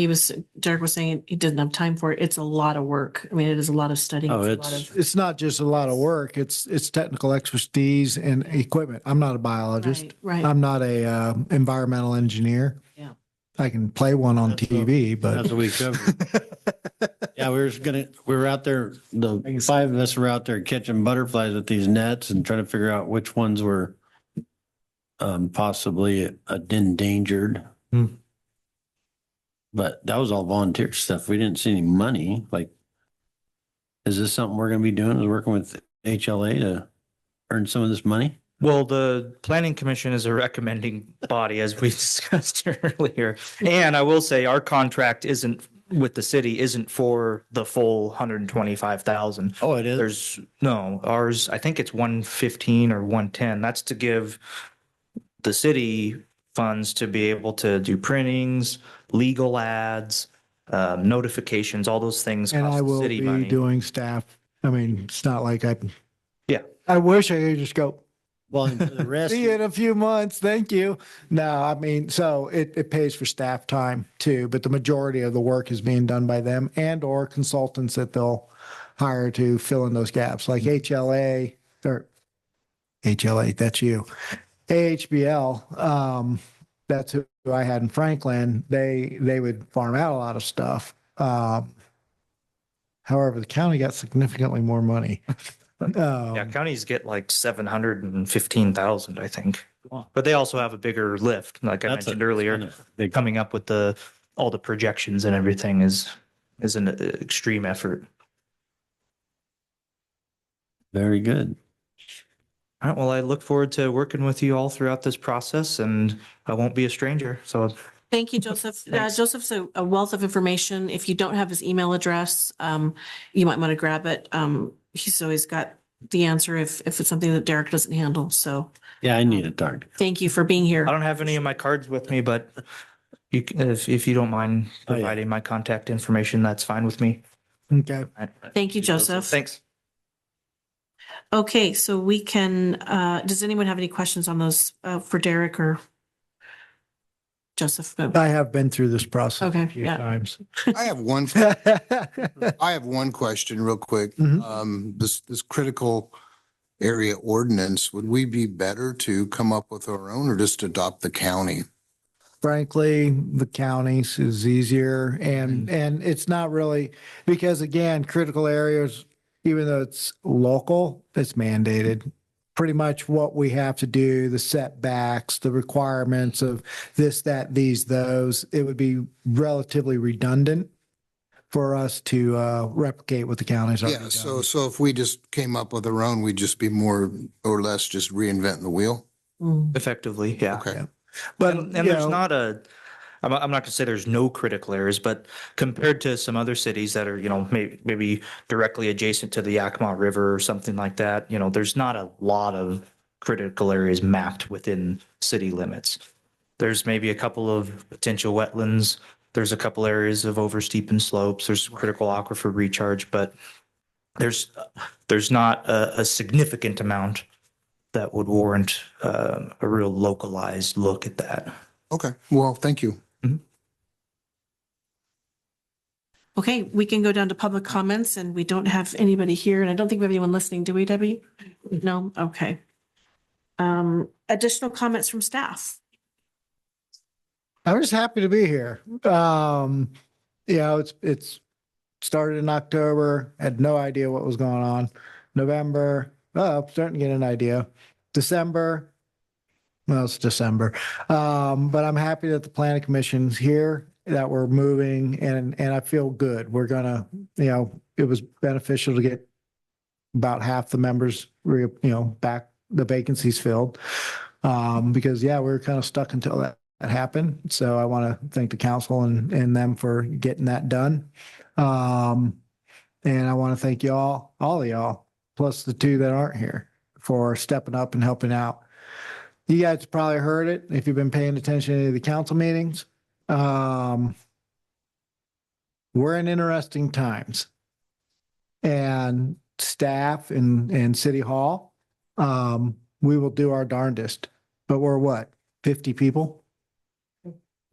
Derek was saying he didn't have time for it. It's a lot of work. I mean, it is a lot of studying. Oh, It's a it's- lot of- It's not just a lot of work. It's technical expertise and equipment. I'm not a biologist. Right. I'm not a environmental engineer. Yeah. I can play one on That's TV, but That's what we covered. Yeah, we were out there, the five of us were out there catching butterflies with these nets and trying to figure out which ones were possibly endangered. Hmm. But that was all volunteer stuff. We didn't see any money. Like, is this something we're going to be doing? Is working with HLA to earn some of this money? Well, the planning commission is a recommending body, as we discussed earlier. And I will say our contract isn't with the city isn't for the full 125,000. Oh, it is. There's no, ours, I think it's 115 or 110. That's to give the city funds to be able to do printings, legal ads, notifications, all those things And cost I the will city be money. doing staff. I mean, it's not like Yeah. I wish I could just go, Well, and for the rest, see you in a few months. Thank you. No, I mean, so it pays for staff time too, but the majority of the work is being done by them and or consultants that they'll hire to fill in those gaps, like HLA or HLA, that's you. AHBL, that's who I had in Franklin. They would farm out a lot of stuff. However, the county got significantly more money. Yeah, counties get like 715,000, I think. But they also have a bigger lift, like I mentioned earlier. Big Coming up with all the projections and everything is an extreme effort. Very good. All right, well, I look forward to working with you all throughout this process, and I won't be a stranger. So Thank you, Joseph. Thanks. Joseph's a wealth of information. If you don't have his email address, you might want to grab it. He's always got the answer if it's something that Derek doesn't handle. So Yeah, I need it, darn. thank you for being here. I don't have any of my cards with me, but if you don't mind Oh, yeah. providing my contact information, that's fine with me. Okay. All right. Thank you, Joseph. Thanks. Okay, so we can, does anyone have any questions on those for Derek or Joseph? No. I have been through this process Okay, a few yeah. times. I have one, I have one question real quick. Mhm. This critical area ordinance, would we be better to come up with our own or just adopt the county? Frankly, the counties is easier and it's not really, because again, critical areas, even though it's local, it's mandated. Pretty much what we have to do, the setbacks, the requirements of this, that, these, those, it would be relatively redundant for us to replicate what the county's already Yeah, done. so if we just came up with our own, we'd just be more or less just reinventing the wheel? Mm. Effectively, yeah. Okay. But, And you there's know, not I'm not going to say there's no critical areas, but compared to some other cities that are, maybe directly adjacent to the Yakima River or something like that, there's not a lot of critical areas mapped within city limits. There's maybe a couple of potential wetlands. There's a couple areas of oversteepened slopes. There's critical aquifer recharge, but there's not a significant amount that would warrant a real localized look at that. Okay, well, thank you. Okay, we can go down to public comments and we don't have anybody here and I don't think we have anyone listening. Do we, Debbie? No? Okay. Additional comments from staff? I'm just happy to be here. It's started in October, had no idea what was going on. November, starting to get an idea. December, well, it's December. But I'm happy that the planning commission's here, that we're moving and I feel good. We're gonna, it was beneficial to get about half the members, back the vacancies filled. Because we were kind of stuck until that happened. So I want to thank the council and them for getting that done. And I want to thank y'all, all of y'all, plus the two that aren't here for stepping up and helping out. You guys probably heard it if you've been paying attention to the council meetings. We're in interesting times. And staff and City Hall, we will do our darndest. But we're what, 50 people?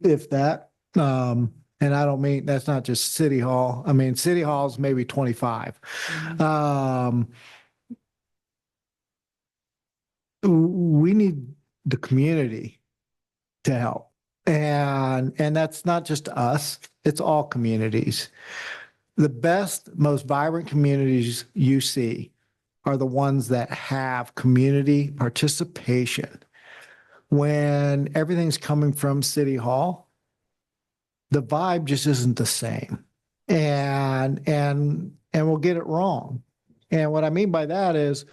If that. And I don't mean, that's not just City Hall. I mean, City Hall's maybe 25. We need the community to help. And that's not just us, it's all communities. the best, most vibrant communities you see are the ones that have community participation. When everything's coming from City Hall, the vibe just isn't the same. And we'll get it wrong. And what I mean by that is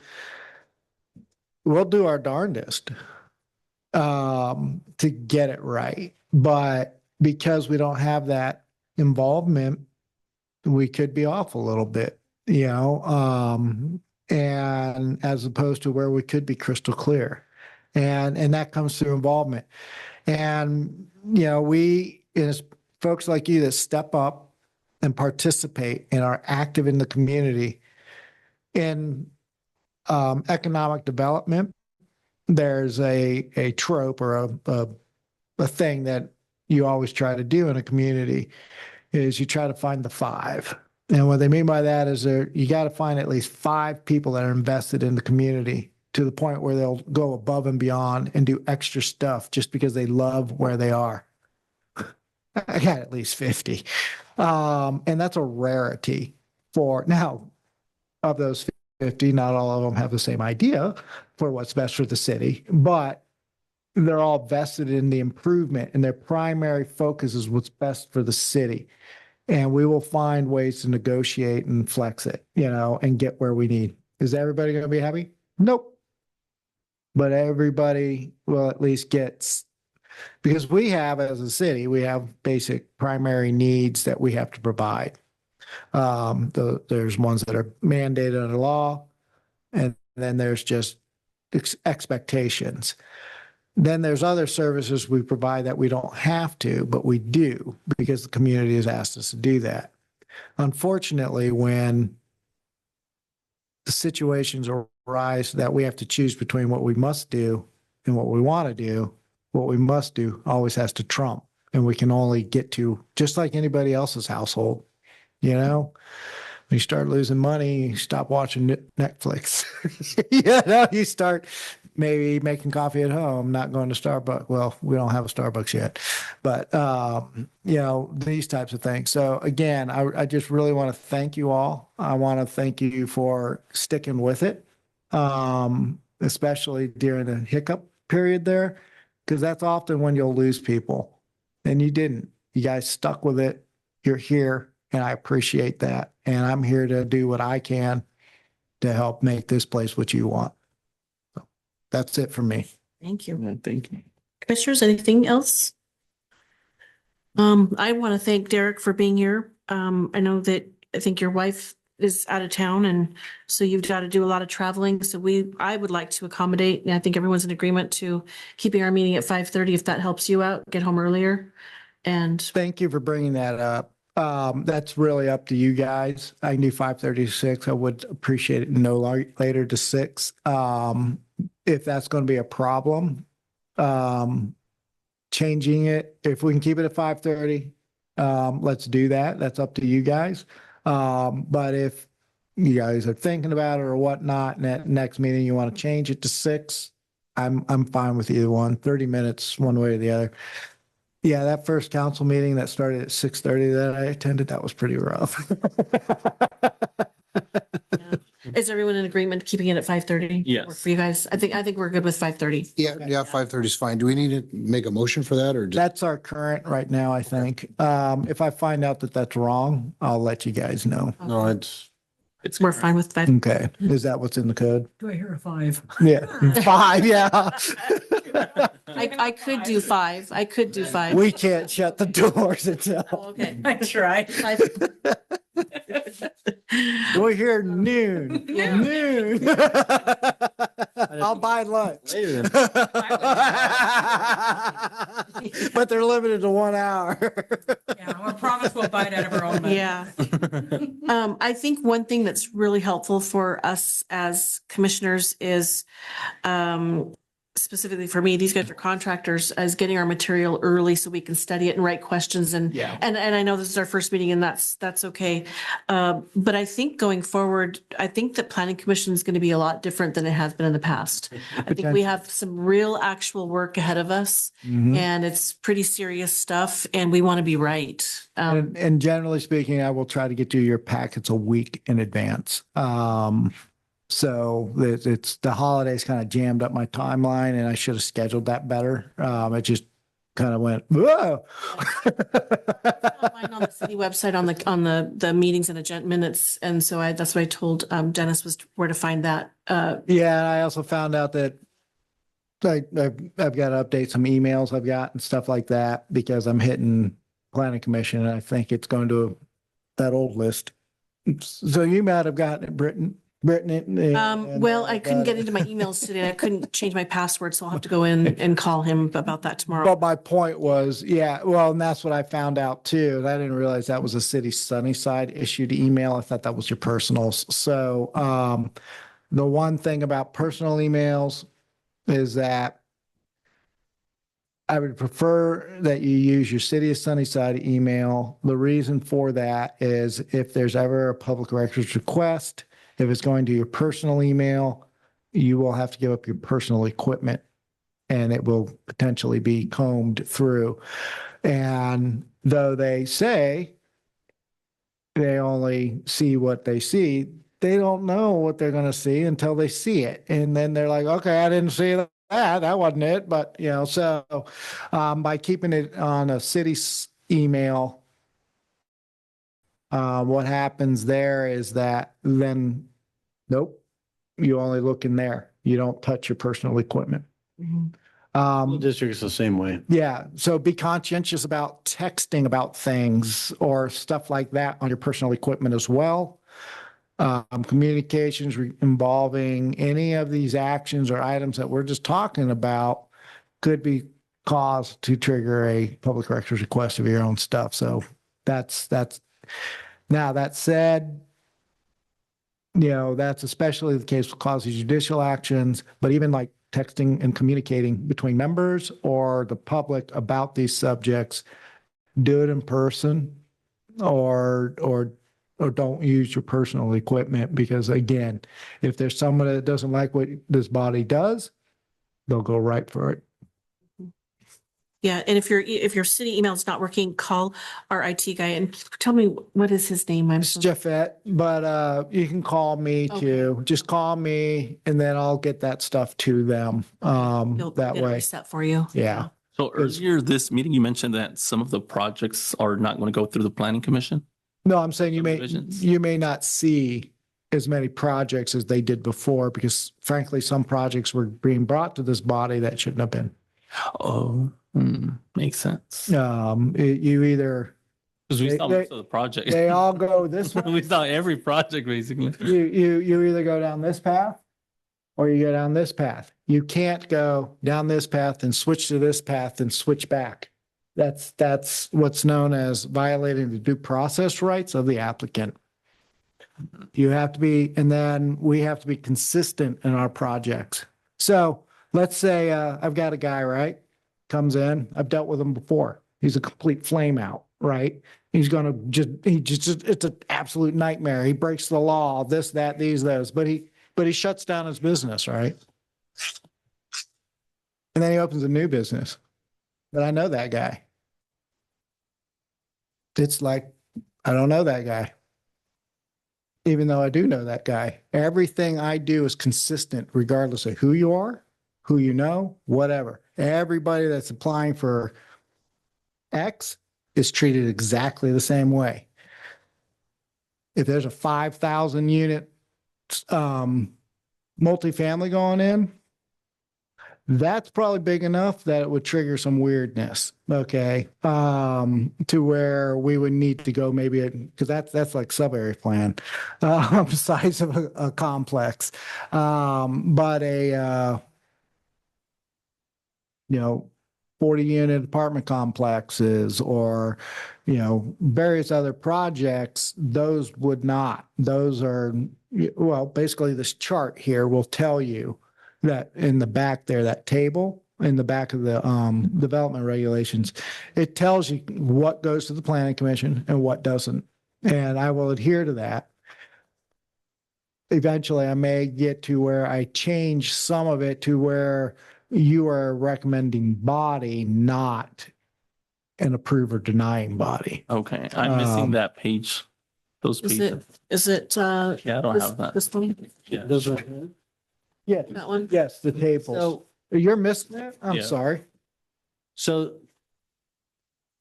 we'll do our darndest to get it right. But because we don't have that involvement, we could be off a little bit, and as opposed to where we could be crystal clear. And that comes through involvement. And, we, as folks like you that step up and participate and are active in the community in economic development, there's a trope or a thing that you always try to do in a community is you try to find the five. And what they mean by that is you got to find at least 5 people that are invested in the community to the point where they'll go above and beyond and do extra stuff just because they love where they are. I got at least 50. And that's a rarity for now. Of those 50, not all of them have the same idea for what's best for the city, but they're all vested in the improvement, and their primary focus is what's best for the city. And we will find ways to negotiate and flex it, and get where we need. Is everybody going to be happy? Nope. But everybody will at least get, because we have, as a city, we have basic primary needs that we have to provide. There's ones that are mandated under law, and then there's just expectations. Then there's other services we provide that we don't have to, but we do because the community has asked us to do that. Unfortunately, when the situations arise that we have to choose between what we must do and what we want to do, what we must do always has to trump. And we can only get to, just like anybody else's household, when you start losing money, you stop watching Netflix. You start maybe making coffee at home, not going to Starbucks. Well, we don't have a Starbucks yet, but these types of things. So again, I just really want to thank you all. I want to thank you for sticking with it, especially during the hiccup period there, because that's often when you'll lose people, and you didn't. You guys stuck with it. You're here. And I appreciate that. And I'm here to do what I can to help make this place what you want. So that's it for me. Thank you. Thank you. Commissioners, anything else? I want to thank Derek for being here. I know that I think your wife is out of town, and so you've got to do a lot of traveling. So I would like to accommodate, and I think everyone's in agreement to keeping our meeting at 5:30 if that helps you out, get home earlier. And Thank you for bringing that up. That's really up to you guys. I can do 5:30 to 6. I would appreciate it no later to 6. If that's going to be a problem, changing it, if we can keep it at 5:30, let's do that. That's up to you guys. But if you guys are thinking about it or whatnot, and at next meeting you want to change it to 6, I'm fine with either one. 30 minutes, one way or the other. Yeah, that first council meeting that started at 6:30 that I attended, that was pretty rough. is everyone in agreement keeping it at 5:30? Yes. For you guys, I think we're good with 5:30. Yeah, 5:30 is fine. Do we need to make a motion for that or just? That's our current right now, I think. If I find out that that's wrong, I'll let you guys know. No, We're fine with 5. Okay. Is that what's in the code? Do I hear a 5? Yeah. 5, yeah. I could do 5. I could do 5. We can't shut the doors until Okay. I tried. we're here noon. Noon. I'll buy lunch. But they're limited to 1 hour. Yeah, I promise we'll bite out of our own. Yeah. I think one thing that's really helpful for us as commissioners is specifically for me, these guys are contractors, as getting our material early so we can study it and write questions and, Yeah. and I know this is our first meeting and that's okay. But I think going forward, I think that planning commission is going to be a lot different than it has been in the past. I think we have some real actual work ahead of us Mhm. and it's pretty serious stuff and we want to be right. And generally speaking, I will try to get you your packets a week in advance. So it's the holidays kind of jammed up my timeline and I should have scheduled that better. It just kind of went, whoa. Online on the city website on the meetings and agenda minutes. And so that's what I told Dennis was where to find that. Yeah, and I also found out that I've got to update some emails I've got and stuff like that because I'm hitting planning commission and I think it's going to that old list. So you might have gotten it, Brittany. Well, I couldn't get into my emails today. I couldn't change my password, so I'll have to go in and call him about that tomorrow. But my point was, yeah, well, and that's what I found out too. I didn't realize that was a city Sunnyside issued email. I thought that was your personals. So the one thing about personal emails is that I would prefer that you use your City of Sunnyside email. The reason for that is if there's ever a public records request, if it's going to your personal email, you will have to give up your personal equipment and it will potentially be combed through. And though they say they only see what they see, they don't know what they're going to see until they see it. And then they're like, okay, I didn't see that. That wasn't it. But, you know, so by keeping it on a city email, what happens there is that then, nope, you only look in there. You don't touch your personal equipment. The district's the same way. Yeah. So be conscientious about texting about things or stuff like that on your personal equipment as well. Communications involving any of these actions or items that we're just talking about could be cause to trigger a public records request of your own stuff. So that's now that said, you know, that's especially the case with quasi judicial actions, but even like texting and communicating between members or the public about these subjects, do it in person or don't use your personal equipment because again, if there's someone that doesn't like what this body does, they'll go right for it. Yeah, and if your city email is not working, call our IT guy and tell me what is his name. It's Jeffette, but you can call me too. Just call me and then I'll get that stuff to them. He'll That get it way. reset for you. Yeah. So earlier this meeting, you mentioned that some of the projects are not going to go through the planning commission. No, I'm saying Subdivisions? you may not see as many projects as they did before because frankly, some projects were being brought to this body that shouldn't have been. Oh, makes sense. You either, Because we saw they- most of the project. they all go this way. We saw every project basically. You either go down this path or you go down this path. You can't go down this path and switch to this path and switch back. That's what's known as violating the due process rights of the applicant. You have to be, and then we have to be consistent in our projects. So let's say I've got a guy, right? Comes in, I've dealt with him before. He's a complete flame out, right? He's going to it's an absolute nightmare. He breaks the law, this, that, these, those, but he shuts down his business, right? And then he opens a new business. But I know that guy. It's like, I don't know that guy. Even though I do know that guy. Everything I do is consistent regardless of who you are, who you know, whatever. Everybody that's applying for X is treated exactly the same way. If there's a 5,000 unit multifamily going in, that's probably big enough that it would trigger some weirdness. Okay. To where we would need to go maybe because that's like sub-area plan, size of a complex. But a, 40 unit apartment complexes or, various other projects, those would not. Those are, well, basically this chart here will tell you that in the back there, that table in the back of the development regulations, it tells you what goes to the planning commission and what doesn't. And I will adhere to that. Eventually, I may get to where I change some of it to where you are a recommending body, not an approve or denying body. Okay, I'm missing Um, that page. Those Is pages. is it, Yeah, I don't this, have that. this one, Yeah. Yes, that one? yes, the tables. So, You're missing it? I'm Yeah. sorry. so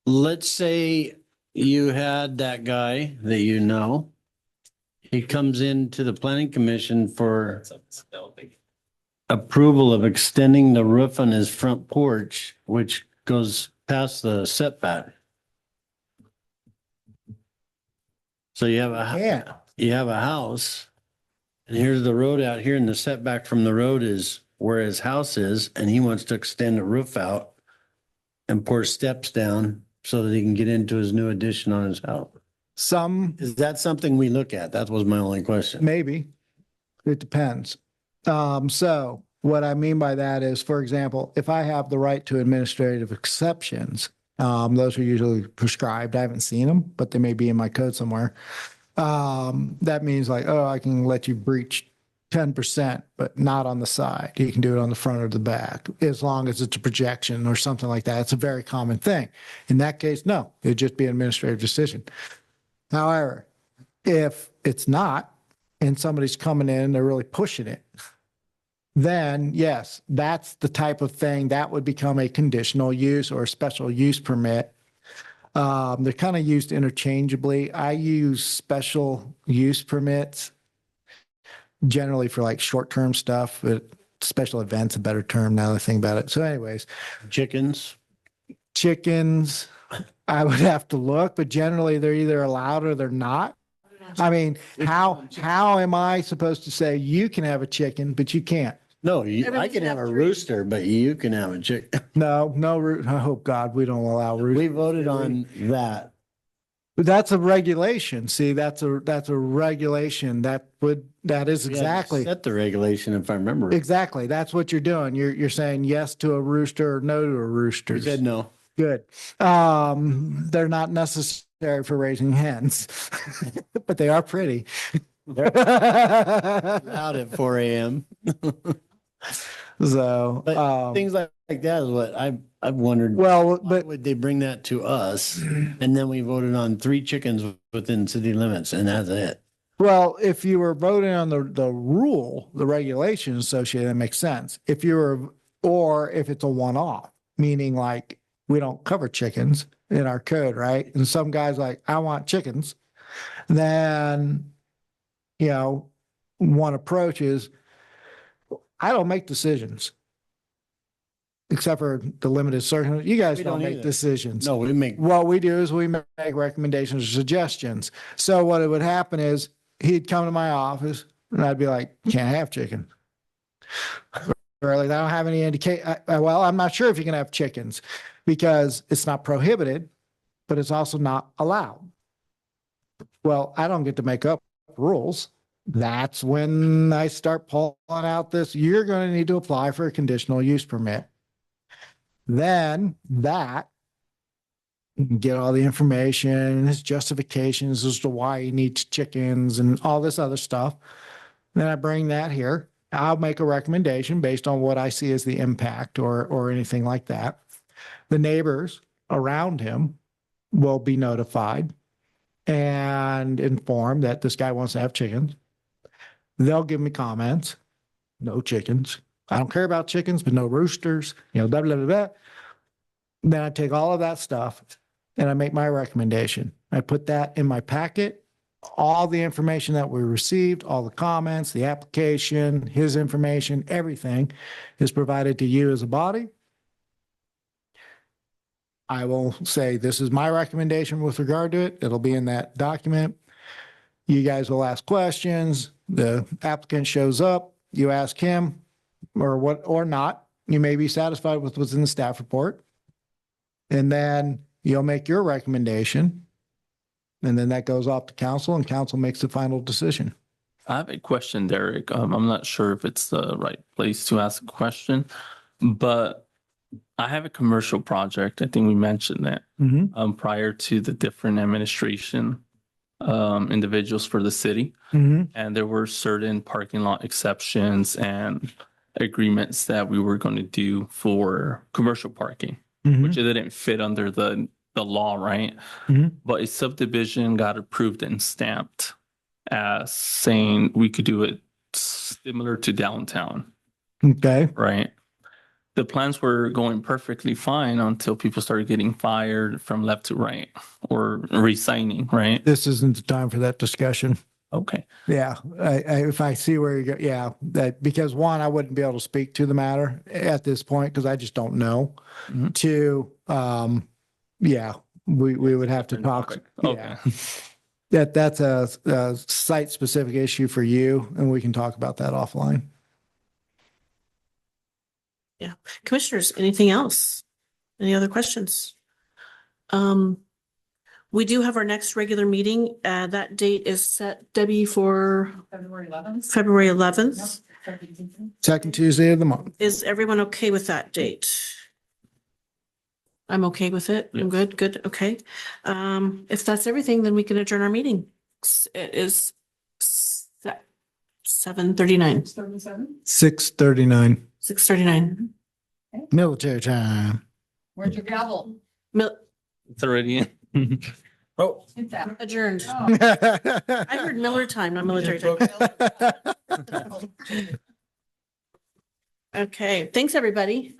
let's say you had that guy that you know. He comes into the planning commission for approval of extending the roof on his front porch, which goes past the setback. So you have Yeah. you have a house, and here's the road out here, and the setback from the road is where his house is, and he wants to extend the roof out and pour steps down so that he can get into his new addition on his house. Some, Is that something we look at? That was my only question. maybe. It depends. So what I mean by that is, for example, if I have the right to administrative exceptions, those are usually prescribed. I haven't seen them, but they may be in my code somewhere. That means like, oh, I can let you breach 10%, but not on the side. You can do it on the front or the back, as long as it's a projection or something like that. It's a very common thing. In that case, no, it'd just be an administrative decision. However, if it's not, and somebody's coming in and they're really pushing it, then yes, that's the type of thing that would become a conditional use or a special use permit. They're kind of used interchangeably. I use special use permits generally for like short-term stuff, but special events, a better term now that I think about it. So anyways, Chickens. chickens, I would have to look, but generally they're either allowed or they're not. I mean, how am I supposed to say you can have a chicken, but you can't? No, Everybody I can can have have a three. rooster, but you can have a chicken. No, I hope God, we don't allow We roosters. voted on that. But that's a regulation. See, that's a regulation that is We had to exactly, Set the regulation if I remember. exactly. That's what you're doing. You're saying yes to a rooster or no to a rooster. We said no. Good. They're not necessary for raising hens, but they are pretty. Out at 4 a.m. So, But things like that is what I've wondered. well, Why but would they bring that to us? And then we voted on 3 chickens within city limits and that's it. well, if you were voting on the rule, the regulation associated, that makes sense. If you were, or if it's a one-off, meaning like we don't cover chickens in our code, right? And some guy's like, I want chickens, then, you know, one approach is, I don't make decisions. Except for the limited circumstances. You guys We don't don't make either. decisions. No, we make, What we do is we make recommendations or suggestions. So what it would happen is he'd come to my office and I'd be like, can't have chicken. Or like, I don't have any well, I'm not sure if you can have chickens because it's not prohibited, but it's also not allowed. Well, I don't get to make up rules. That's when I start pulling out this, you're going to need to apply for a conditional use permit. Then that, you can get all the information, his justifications as to why he needs chickens and all this other stuff. Then I bring that here. I'll make a recommendation based on what I see as the impact or anything like that. The neighbors around him will be notified and informed that this guy wants to have chickens. They'll give me comments. No chickens. I don't care about chickens, but no roosters, blah, blah, blah, blah. Then I take all of that stuff and I make my recommendation. I put that in my packet, all the information that we received, all the comments, the application, his information, everything is provided to you as a body. I will say, this is my recommendation with regard to it. It'll be in that document. You guys will ask questions. The applicant shows up, you ask him or not. You may be satisfied with what's in the staff report. And then you'll make your recommendation. And then that goes off to council and council makes the final decision. I have a question, Derek. I'm not sure if it's the right place to ask a question, but I have a commercial project. I think we mentioned that prior to the different administration individuals for the city. And there were certain parking lot exceptions and agreements that we were going to do for commercial parking, which it didn't fit under the law, right? But a subdivision got approved and stamped as saying we could do it similar to downtown, Okay. right? The plans were going perfectly fine until people started getting fired from left to right or resigning, right? This isn't the time for that discussion. Okay. Yeah, if I see where you go, yeah, that because one, I wouldn't be able to speak to the matter at this point because I just don't know. Two, yeah, we would have to talk. Okay. Yeah. That's a site specific issue for you, and we can talk about that offline. Yeah. Commissioners, anything else? Any other questions? We do have our next regular meeting. That date is set, Debbie, for February 11th. February 11th. Second Tuesday of the month. Is everyone okay with that date? I'm okay with it. I'm Yes. good. Okay. If that's everything, then we can adjourn our meeting. It is 7:39, 6:39 6:39. military time. Where's your gavel? It's already in. Oh. Hit that. Adjourned. Oh. I heard Miller time, not military time. Okay, thanks, everybody.